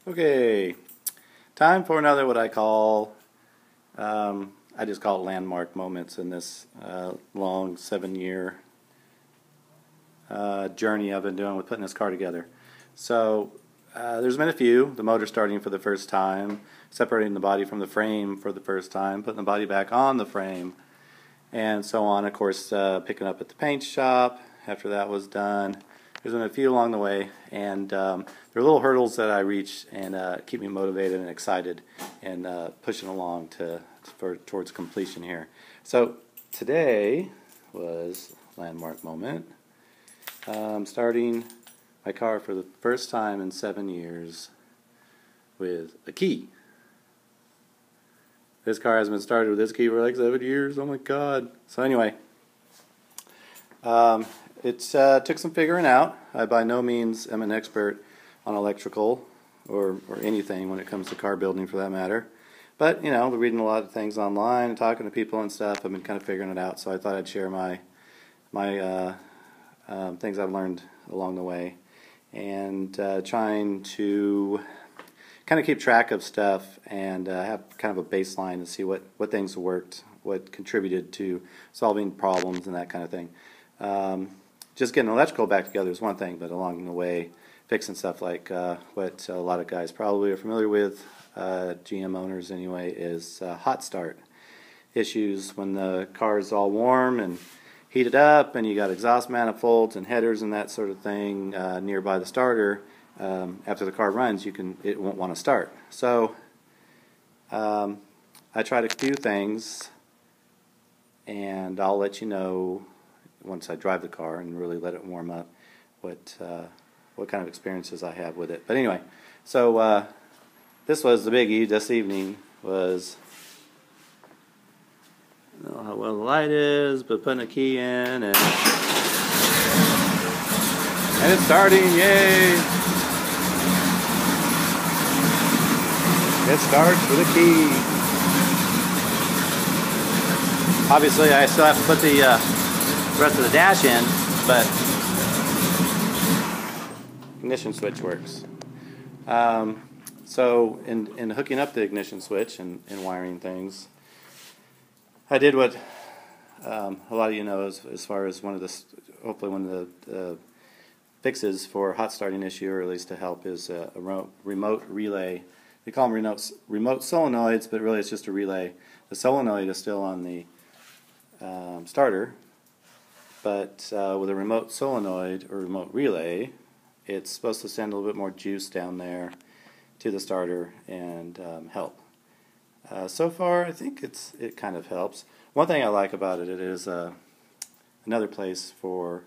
Okay, time for another what I call, I just call it landmark moments in this long 7-year journey I've been doing with putting this car together. So there's been a few: the motor starting for the first time, separating the body from the frame for the first time, putting the body back on the frame, and so on. Of course, picking up at the paint shop after that was done. There's been a few along the way, and there are little hurdles that I reach and keep me motivated and excited and pushing along towards completion here. So today was a landmark moment. Starting my car for the first time in 7 years with a key. This car has been started with this key for like 7 years. Oh my God. So anyway, it took some figuring out. I by no means am an expert on electrical or anything when it comes to car building for that matter. But, you know, reading a lot of things online and talking to people and stuff, I've been kind of figuring it out. So I thought I'd share my things I've learned along the way, and trying to kind of keep track of stuff and have kind of a baseline to see what things worked, what contributed to solving problems and that kind of thing. Just getting electrical back together is one thing, but along the way, fixing stuff like what a lot of guys probably are familiar with, GM owners anyway, is hot start issues when the car is all warm and heated up, and you got exhaust manifolds and headers and that sort of thing nearby the starter. After the car runs, it won't want to start. So I tried a few things, and I'll let you know once I drive the car and really let it warm up what kind of experiences I have with it. But anyway, so this was the biggie this evening. Was, I don't know how well the light is, but putting a key in and it's starting. Yay! It starts with a key. Obviously, I still have to put the rest of the dash in, but ignition switch works. So in hooking up the ignition switch and wiring things, I did what a lot of you know as far as hopefully one of the fixes for hot starting issue, or at least to help, is a remote relay. They call them remote solenoids, but really it's just a relay. The solenoid is still on the starter, but with a remote solenoid or remote relay, it's supposed to send a little bit more juice down there to the starter and help. So far, I think it kind of helps. One thing I like about it is another place to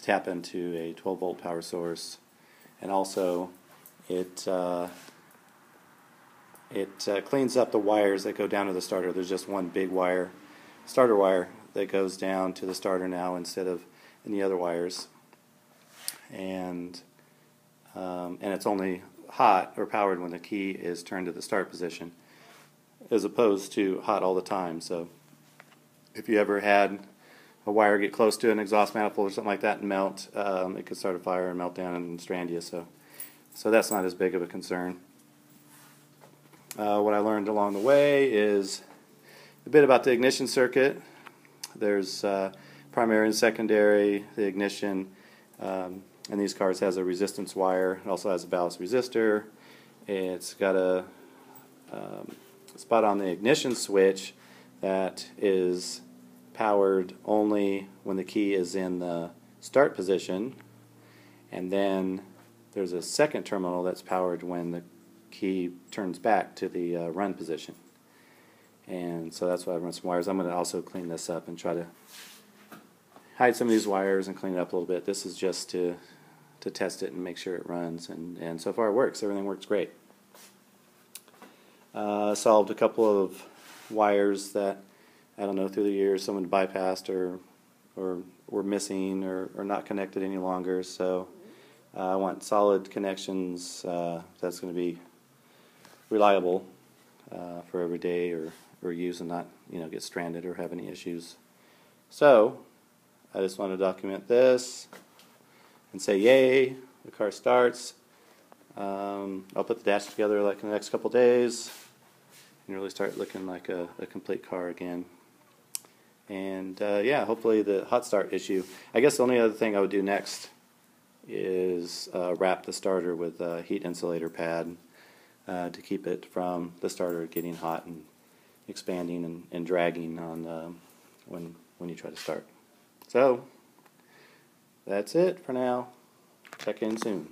tap into a 12-volt power source, and also it cleans up the wires that go down to the starter. There's just one big wire, starter wire, that goes down to the starter now instead of any other wires, and it's only hot or powered when the key is turned to the start position, as opposed to hot all the time. So if you ever had a wire get close to an exhaust manifold or something like that and melt, it could start a fire and melt down and strand you. So that's not as big of a concern. What I learned along the way is a bit about the ignition circuit. There's primary and secondary. The ignition in these cars has a resistance wire. It also has a ballast resistor. It's got a spot on the ignition switch that is powered only when the key is in the start position, and then there's a second terminal that's powered when the key turns back to the run position. And so that's why I run some wires. I'm going to also clean this up and try to hide some of these wires and clean it up a little bit. This is just to test it and make sure it runs, and so far it works. Everything works great. Solved a couple of wires that, I don't know, through the years someone bypassed or were missing or not connected any longer. So I want solid connections that's going to be reliable for every day or use, and not get stranded or have any issues. So I just want to document this and say yay, the car starts. I'll put the dash together like in the next couple days and really start looking like a complete car again. And yeah, hopefully the hot start issue. I guess the only other thing I would do next is wrap the starter with a heat insulator pad to keep it from the starter getting hot and expanding and dragging on when you try to start. So that's it for now. Check in soon.